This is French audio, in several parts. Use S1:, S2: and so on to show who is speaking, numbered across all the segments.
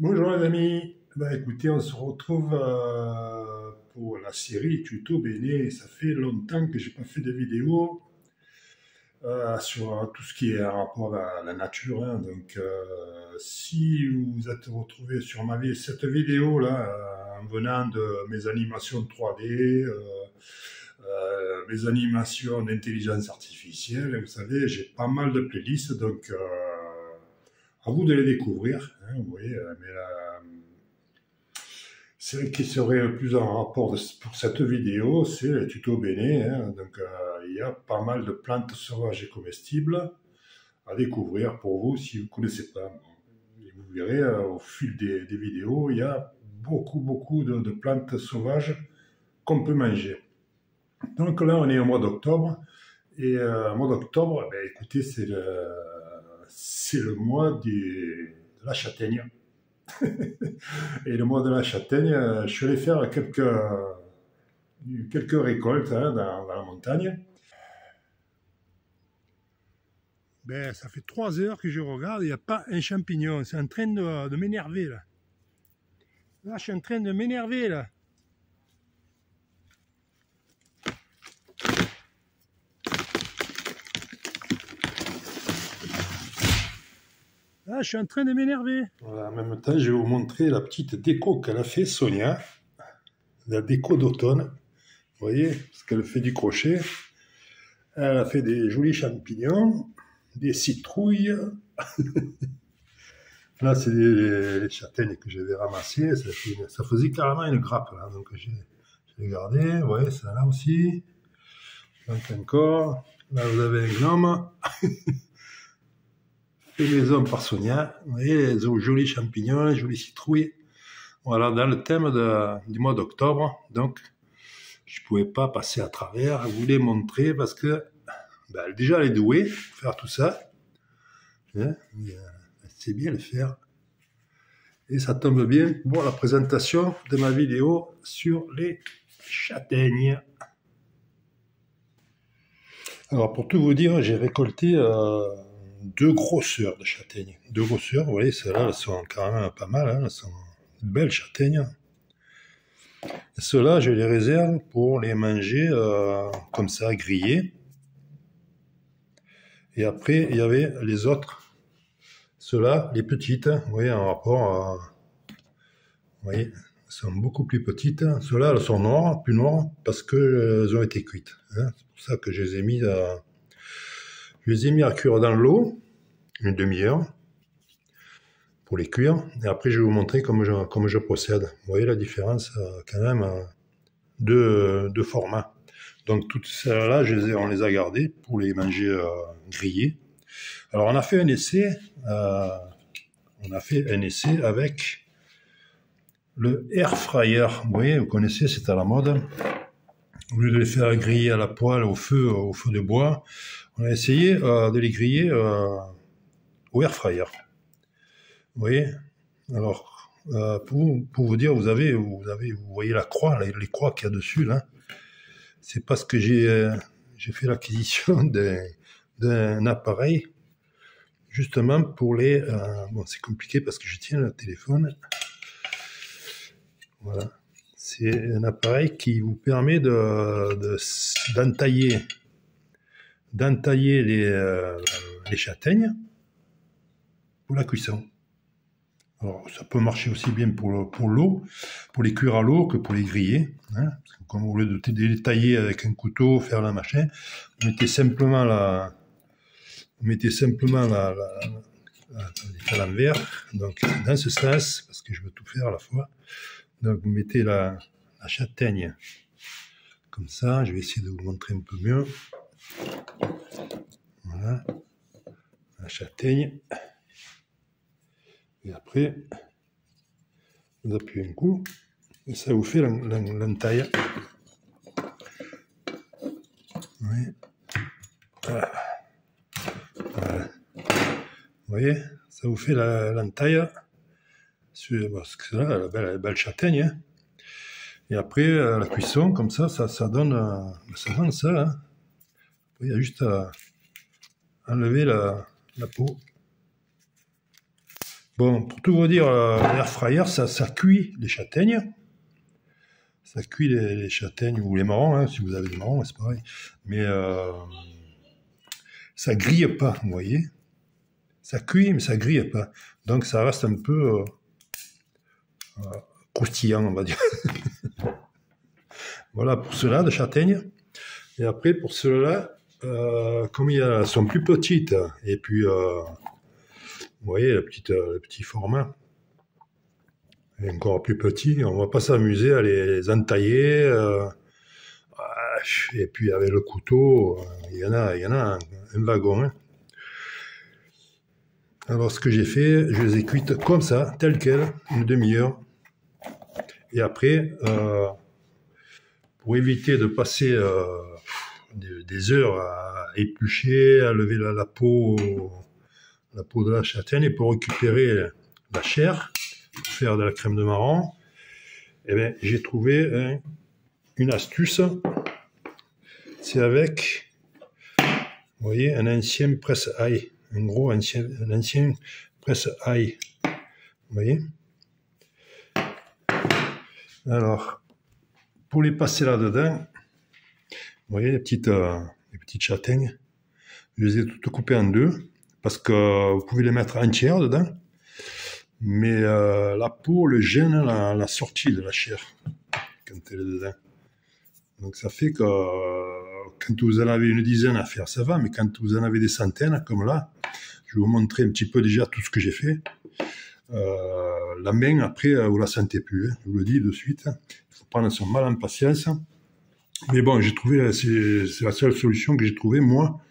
S1: Bonjour les amis, écoutez, on se retrouve pour la série Tuto Béné. Ça fait longtemps que j'ai pas fait de vidéo sur tout ce qui est en rapport à la nature, hein. Donc, si vous vous êtes retrouvé sur cette vidéo là, en venant de mes animations 3D, mes animations d'intelligence artificielle, vous savez, j'ai pas mal de playlists, donc à vous de les découvrir, hein, vous voyez, celle qui serait le plus en rapport pour cette vidéo, c'est le tuto Béné, hein. Donc, il y a pas mal de plantes sauvages et comestibles à découvrir pour vous si vous ne connaissez pas. Et vous verrez, au fil des vidéos, il y a beaucoup de plantes sauvages qu'on peut manger. Donc là, on est au mois d'octobre. Et au mois d'octobre, écoutez, c'est le mois de la châtaigne. Et le mois de la châtaigne, je suis allé faire quelques récoltes, hein, dans la montagne. Ça fait 3 heures que je regarde, il n'y a pas un champignon. C'est en train de m'énerver là. Là, je suis en train de m'énerver là. Là, je suis en train de m'énerver. Voilà, en même temps, je vais vous montrer la petite déco qu'elle a fait, Sonia. La déco d'automne. Vous voyez, parce qu'elle fait du crochet. Elle a fait des jolis champignons, des citrouilles. Là, c'est les châtaignes que j'avais ramassées. Ça faisait carrément une grappe, là. Donc, j'ai gardé. Vous voyez, ça là aussi. Donc, encore. Là, vous avez un gnome. Fait maison par Sonia. Vous voyez, les jolis champignons, les jolies citrouilles. Voilà, dans le thème du mois d'octobre. Donc, je ne pouvais pas passer à travers. Je voulais montrer parce que, déjà, elle est douée pour faire tout ça. Hein, elle sait bien le faire. Et ça tombe bien pour la présentation de ma vidéo sur les châtaignes. Alors, pour tout vous dire, j'ai récolté 2 grosseurs de châtaignes. 2 grosseurs, vous voyez, celles-là, elles sont quand même pas mal, hein, elles sont belles châtaignes. Ceux-là, je les réserve pour les manger comme ça, grillés. Et après, il y avait les autres. Ceux-là, les petites, vous voyez, en rapport, vous voyez, elles sont beaucoup plus petites. Ceux-là, elles sont noires, plus noires, parce qu'elles ont été cuites, hein. C'est pour ça que je les ai mis à cuire dans l'eau, une demi-heure, pour les cuire. Et après, je vais vous montrer comment je procède. Vous voyez la différence, quand même, de format. Donc, toutes celles-là, on les a gardées pour les manger grillées. Alors, on a fait un essai avec le air fryer. Vous voyez, vous connaissez, c'est à la mode. Au lieu de les faire griller à la poêle, au feu de bois, on a essayé de les griller au air fryer. Vous voyez? Alors, pour vous dire, vous voyez la croix, les croix qu'il y a dessus, là. C'est parce que j'ai fait l'acquisition d'un appareil, justement pour les... bon, c'est compliqué parce que je tiens le téléphone. Voilà. C'est un appareil qui vous permet d'entailler les châtaignes pour la cuisson. Alors, ça peut marcher aussi bien pour l'eau, pour les cuire à l'eau que pour les griller, hein. Parce que comme au lieu de les tailler avec un couteau, faire la machin, vous mettez simplement à l'envers, donc dans ce sens, parce que je veux tout faire à la fois. Donc, vous mettez la châtaigne comme ça. Je vais essayer de vous montrer un peu mieux. Voilà, la châtaigne. Et après, vous appuyez un coup, et ça vous fait l'entaille. Oui. Voilà. Voilà. Vous voyez, ça vous fait l'entaille. Parce que là, la belle châtaigne. Hein. Et après, la cuisson, comme ça donne ça. Hein. Après, il y a juste à enlever la peau. Bon, pour tout vous dire, l'air fryer, ça cuit les châtaignes. Ça cuit les châtaignes ou les marrons, hein, si vous avez des marrons, c'est pareil. Mais ça grille pas, vous voyez. Ça cuit, mais ça grille pas. Donc ça reste un peu croustillant, on va dire. Voilà pour ceux-là de châtaignes. Et après, pour ceux-là, comme elles sont plus petites, et puis, vous voyez, le petit format est encore plus petit, on va pas s'amuser à les entailler. Et puis avec le couteau, il y en a un wagon. Hein. Alors ce que j'ai fait, je les ai cuites comme ça, telles quelles, une demi-heure. Et après, pour éviter de passer des heures à éplucher, à lever la peau de la châtaigne, et pour récupérer la chair, pour faire de la crème de marron, eh bien, j'ai trouvé une astuce. C'est avec, vous voyez, un ancien presse-ail, un ancien presse-ail, vous voyez. Alors, pour les passer là-dedans, vous voyez les petites châtaignes, je les ai toutes coupées en deux, parce que vous pouvez les mettre entières dedans, mais la peau le gêne la sortie de la chair quand elle est dedans. Donc ça fait que quand vous en avez une dizaine à faire, ça va, mais quand vous en avez des centaines, comme là, je vais vous montrer un petit peu déjà tout ce que j'ai fait. La main, après, vous la sentez plus, hein, je vous le dis de suite. Il faut prendre son mal en patience. Mais bon, j'ai trouvé, c'est la seule solution que j'ai trouvée, moi,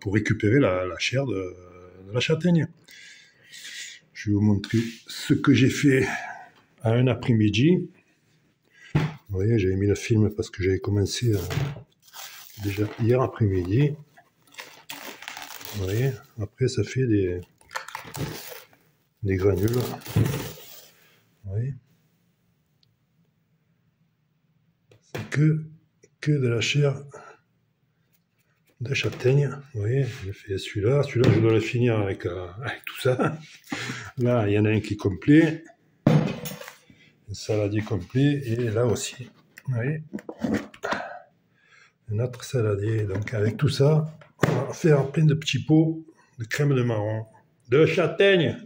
S1: pour récupérer la chair de la châtaigne. Je vais vous montrer ce que j'ai fait à un après-midi. Vous voyez, j'avais mis le film parce que j'avais commencé déjà hier après-midi. Vous voyez, après ça fait des granules. Vous voyez, c'est que de la chair de châtaigne. Vous voyez, j'ai fait celui-là. Celui-là, je dois le finir avec tout ça. Là, il y en a un qui est complet. Un saladier complet. Et là aussi, vous voyez, un autre saladier. Donc, avec tout ça, on va faire plein de petits pots de crème de marron. De châtaigne.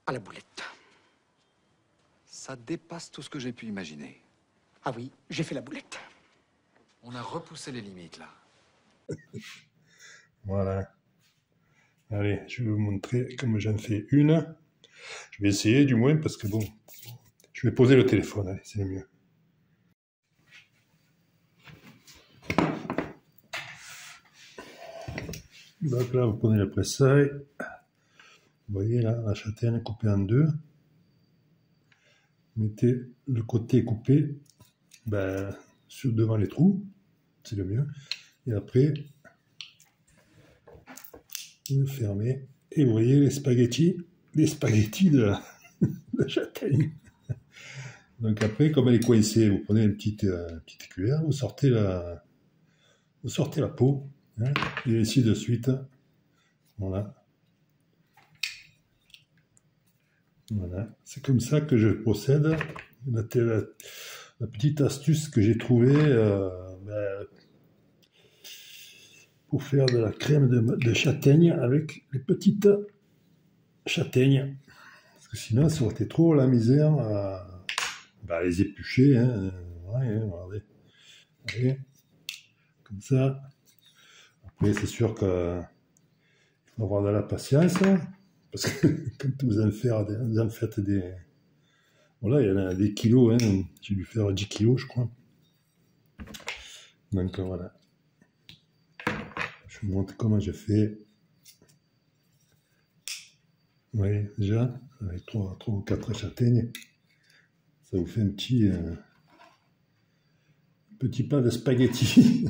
S2: À la boulette. Ça dépasse tout ce que j'ai pu imaginer.
S3: Ah oui, j'ai fait la boulette.
S2: On a repoussé les limites, là.
S1: Voilà. Allez, je vais vous montrer comment j'en fais une. Je vais essayer du moins parce que bon, je vais poser le téléphone, allez, c'est le mieux. Donc là, vous prenez le presse-ail. Vous voyez là, la châtaigne coupée en deux. Mettez le côté coupé devant les trous, c'est le mieux. Et après, vous fermez. Et vous voyez les spaghettis de châtaigne. Donc après, comme elle est coincée, vous prenez une petite cuillère, vous sortez la peau, hein, et ainsi de suite. Voilà. Voilà. C'est comme ça que je procède. La petite astuce que j'ai trouvée pour faire de la crème de châtaigne avec les petites châtaignes. Parce que sinon, ça aurait été trop la misère à les éplucher. Hein. Ouais, regardez. Voyez, comme ça. Après, c'est sûr qu'il faut avoir de la patience. Parce que quand vous en faites des... Voilà, il y en a des kilos. Hein. J'ai dû faire 10 kilos, je crois. Donc voilà. Je vous montre comment je fais. Vous voyez, déjà, avec 3 ou 4 châtaignes, ça vous fait un petit pas de spaghetti.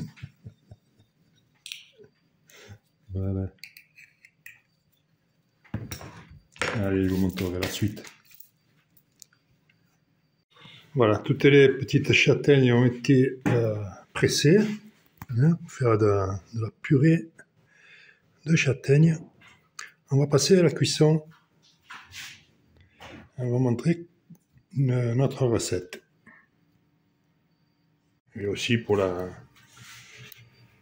S1: Voilà. Allez, je vous montrerai la suite. Voilà, toutes les petites châtaignes ont été pressées, hein, pour faire de la purée de châtaigne. on va passer à la cuisson. On va montrer notre recette. Et aussi pour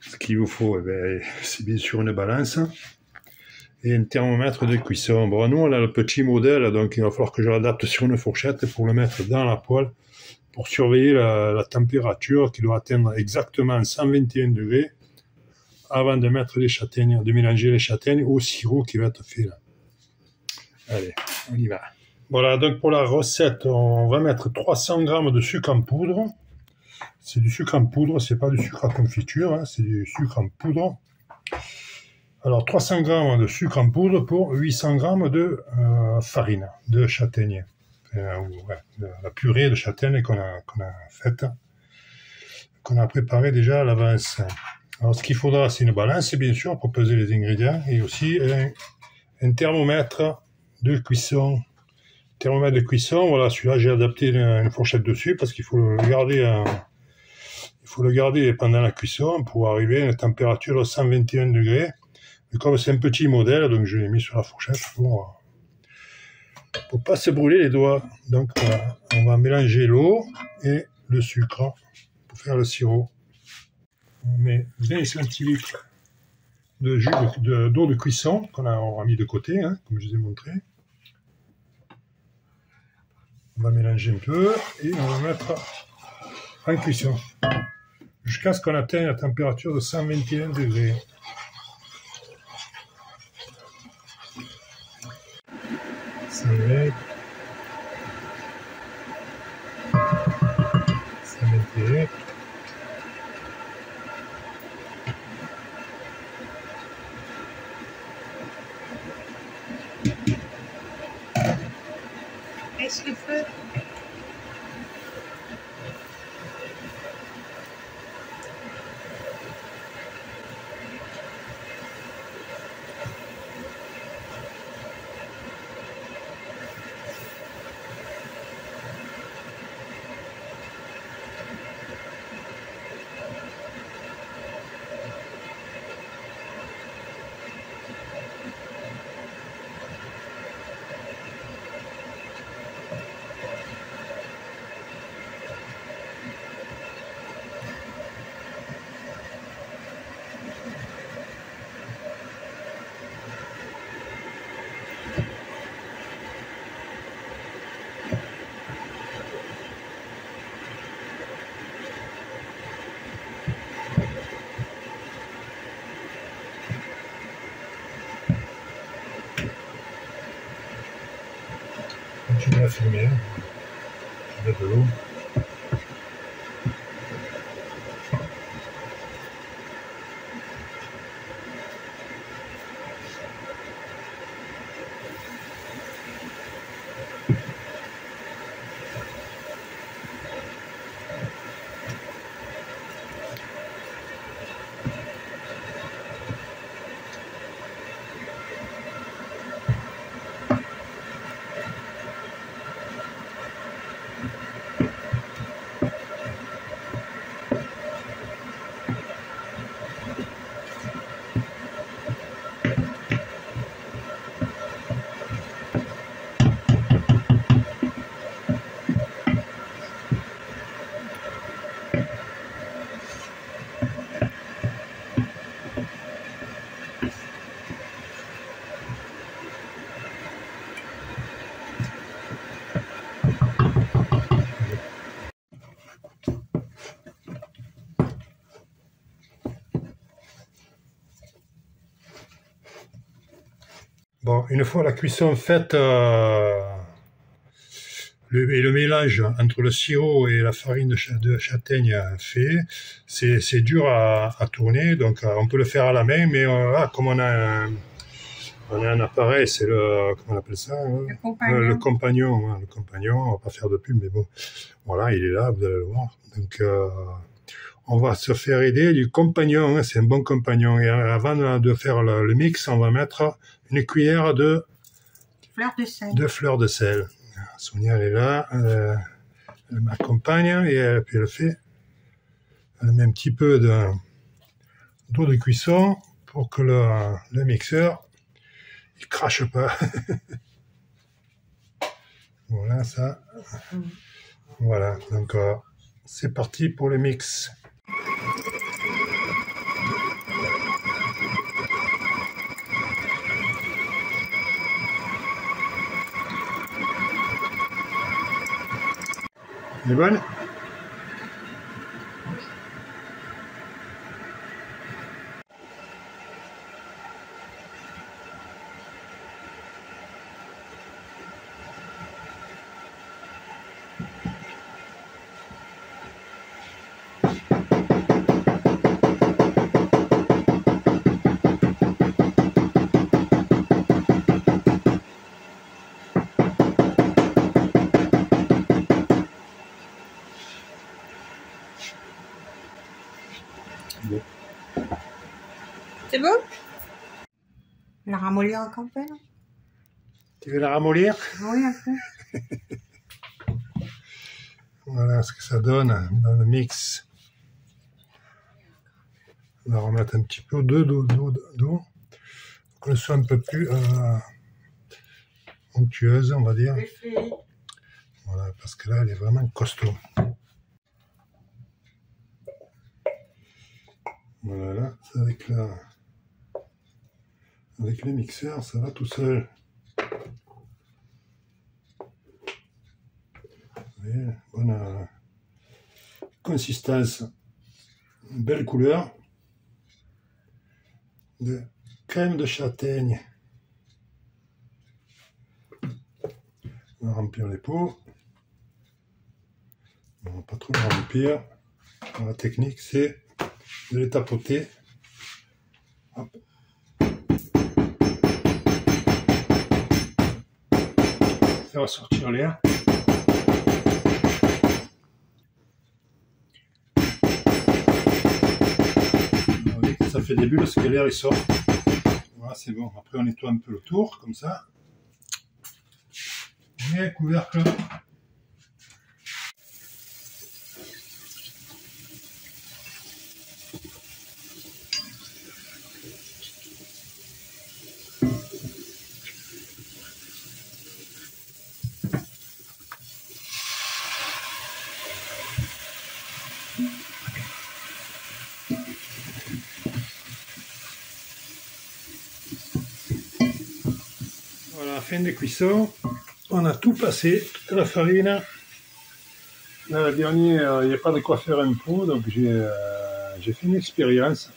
S1: ce qu'il vous faut, c'est bien sûr une balance et un thermomètre de cuisson. Bon, nous on a le petit modèle, donc il va falloir que je l'adapte sur une fourchette pour le mettre dans la poêle pour surveiller la température qui doit atteindre exactement 121 degrés avant de mettre les châtaignes, de mélanger les châtaignes au sirop qui va être fait là. Allez, on y va. Voilà, donc pour la recette, on va mettre 300 g de sucre en poudre. C'est du sucre en poudre, c'est pas du sucre à confiture, hein, c'est du sucre en poudre. Alors 300 g de sucre en poudre pour 800 g de farine de châtaigne. La purée de châtaigne qu'on a faite, qu'on a préparée déjà à l'avance. Alors ce qu'il faudra, c'est une balance bien sûr pour peser les ingrédients et aussi un thermomètre de cuisson. Thermomètre de cuisson, voilà, celui-là j'ai adapté une fourchette dessus parce qu'il faut le garder pendant la cuisson pour arriver à une température de 121 degrés. Mais comme c'est un petit modèle, donc je l'ai mis sur la fourchette pour pas se brûler les doigts. Donc voilà, on va mélanger l'eau et le sucre pour faire le sirop. On met 20 centilitres d'eau de cuisson qu'on aura mis de côté, hein, comme je vous ai montré. On va mélanger un peu et on va mettre en cuisson jusqu'à ce qu'on atteigne la température de 121 degrés. Ça met 121.
S4: Baisse le feu.
S1: Continuez à filmer. Je mets de l'eau. Bon, une fois la cuisson faite et le mélange entre le sirop et la farine de châtaigne fait, c'est dur à tourner, donc on peut le faire à la main, mais comme on a un appareil, c'est comment on appelle ça, hein, le compagnon. Le compagnon, on va pas faire de pub, mais bon, voilà, il est là, vous allez le voir. Donc on va se faire aider du compagnon, hein, c'est un bon compagnon. Et avant de faire le mix, on va mettre une cuillère de fleur de sel. Sonia, elle est là, elle m'accompagne et puis elle met un petit peu d'eau de cuisson pour que le mixeur il crache pas. Voilà ça. Voilà, donc c'est parti pour le mix. Elle est bonne?
S4: Bon. C'est bon? La ramollir encore un peu, non?
S1: Tu veux la ramollir?
S4: Oui, un peu.
S1: Voilà ce que ça donne dans le mix. On va remettre un petit peu d'eau, pour qu'elle soit un peu plus onctueuse, on va dire. Voilà, parce que là, elle est vraiment costaud. Voilà, avec le mixeur, ça va tout seul. Vous voyez, bonne consistance, une belle couleur de crème de châtaigne. On va remplir les pots. On va pas trop les remplir. La technique, c'est de les tapoter. Hop. Faire sortir l'air. Vous voyez que ça fait des bulles parce que l'air il sort. Voilà, c'est bon. Après, on nettoie un peu le tour, comme ça. Et couvercle. Voilà, fin de cuisson. On a tout passé, toute la farine. Là, le dernier, il n'y a pas de quoi faire un pot, donc j'ai fait une expérience.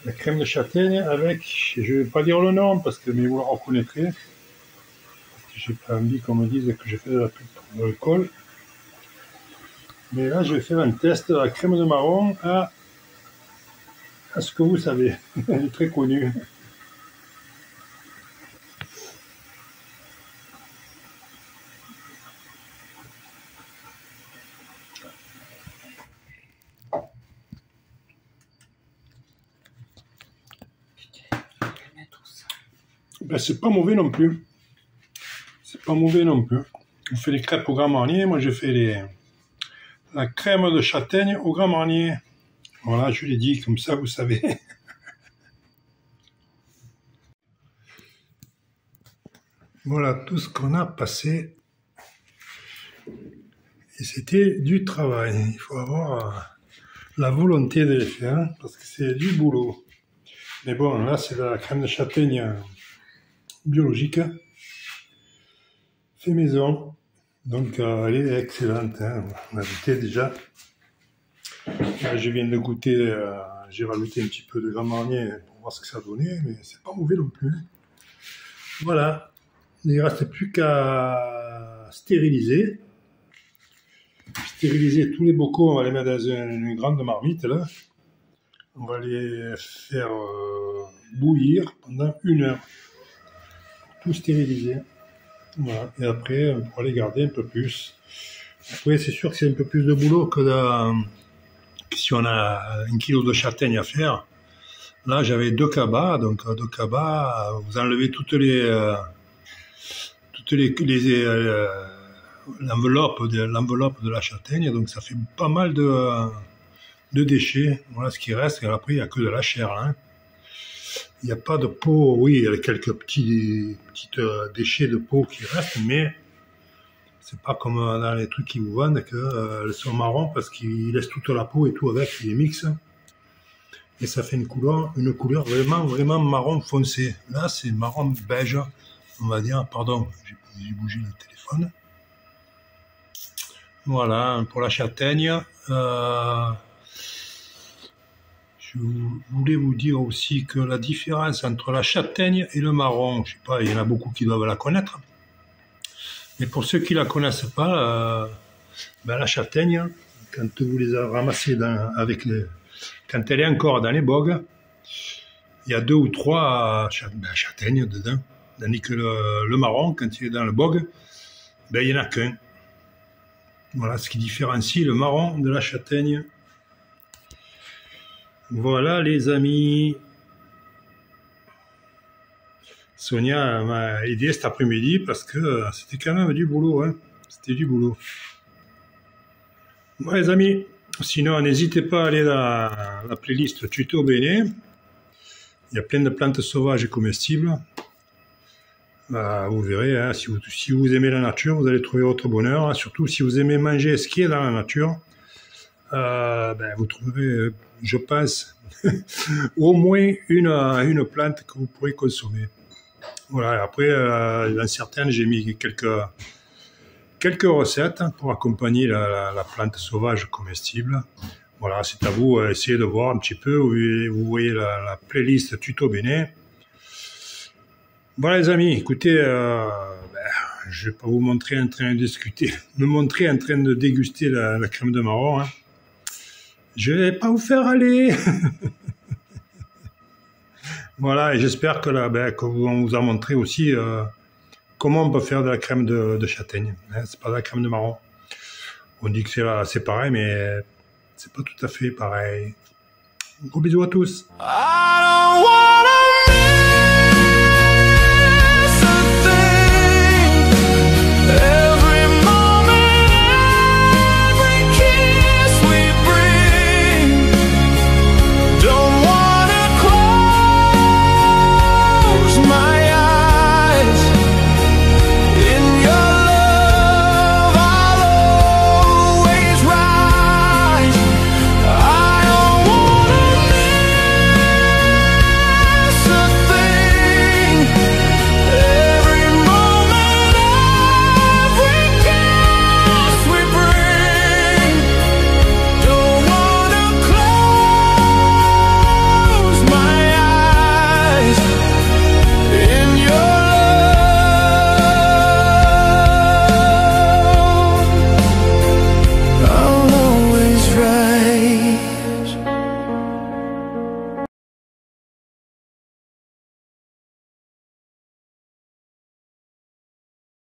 S1: La crème de châtaigne avec, je ne vais pas dire le nom, parce que mais vous la reconnaîtrez. Parce que j'ai pas envie qu'on me dise que j'ai fait de la pub pour l'alcool. Mais là, je vais faire un test de la crème de marron à ce que vous savez. Elle est très connue. Ben, c'est pas mauvais non plus. C'est pas mauvais non plus. On fait les crêpes au Grand Marnier. Moi, j'ai fait la crème de châtaigne au Grand Marnier. Voilà, je l'ai dit, comme ça, vous savez. Voilà tout ce qu'on a passé. Et c'était du travail. Il faut avoir la volonté de les faire, parce que c'est du boulot. Mais bon, là, c'est de la crème de châtaigne biologique, fait maison, donc elle est excellente, hein. On a goûté déjà. Là, je viens de goûter, j'ai rajouté un petit peu de Grand Marnier pour voir ce que ça donnait, mais c'est pas mauvais non plus. Voilà, il ne reste plus qu'à stériliser. Stériliser tous les bocaux, on va les mettre dans une grande marmite là. On va les faire bouillir pendant 1 heure. Tout stériliser. Voilà. Et après, on pourra les garder un peu plus. Après, c'est sûr que c'est un peu plus de boulot que si on a 1 kilo de châtaigne à faire. Là, j'avais 2 cabas. Donc, 2 cabas, vous enlevez l'enveloppe de la châtaigne. Donc, ça fait pas mal de déchets. Voilà ce qui reste. Et après, il n'y a que de la chair. Hein. Il n'y a pas de peau, oui, il y a quelques petits déchets de peau qui restent, mais c'est pas comme dans les trucs qui vous vendent qu'elles sont marron parce qu'ils laissent toute la peau et tout avec, ils les mixent. Et ça fait une couleur vraiment marron foncé. Là, c'est marron beige, on va dire. Pardon, j'ai bougé le téléphone. Voilà, pour la châtaigne. Je voulais vous dire aussi que la différence entre la châtaigne et le marron, je sais pas, il y en a beaucoup qui doivent la connaître. Mais pour ceux qui la connaissent pas, la châtaigne, quand vous les ramassez quand elle est encore dans les bogues, il y a 2 ou 3 châtaignes dedans. Tandis que le marron, quand il est dans le bogue, il n'y en a qu'un. Voilà ce qui différencie le marron de la châtaigne. Voilà les amis. Sonia m'a aidé cet après-midi parce que c'était quand même du boulot. Hein. C'était du boulot. Bon les amis, sinon n'hésitez pas à aller dans la playlist Tuto Bene. Il y a plein de plantes sauvages et comestibles. Vous verrez, hein, si vous aimez la nature, vous allez trouver votre bonheur. Hein, surtout si vous aimez manger ce qui est dans la nature. Vous trouverez, je pense, au moins une plante que vous pourrez consommer. Voilà, après, dans certaines, j'ai mis quelques recettes pour accompagner la plante sauvage comestible. Voilà, c'est à vous, essayez de voir un petit peu. Vous voyez la playlist Tuto Bene. Voilà les amis, écoutez, je vais pas vous montrer en train de discuter, me montrer en train de déguster la crème de marron. Hein. Je vais pas vous faire aller. Voilà, et j'espère que on vous a montré aussi comment on peut faire de la crème de châtaigne. Hein, c'est pas de la crème de marron. On dit que c'est pareil, mais c'est pas tout à fait pareil. Gros bisous à tous. I don't wanna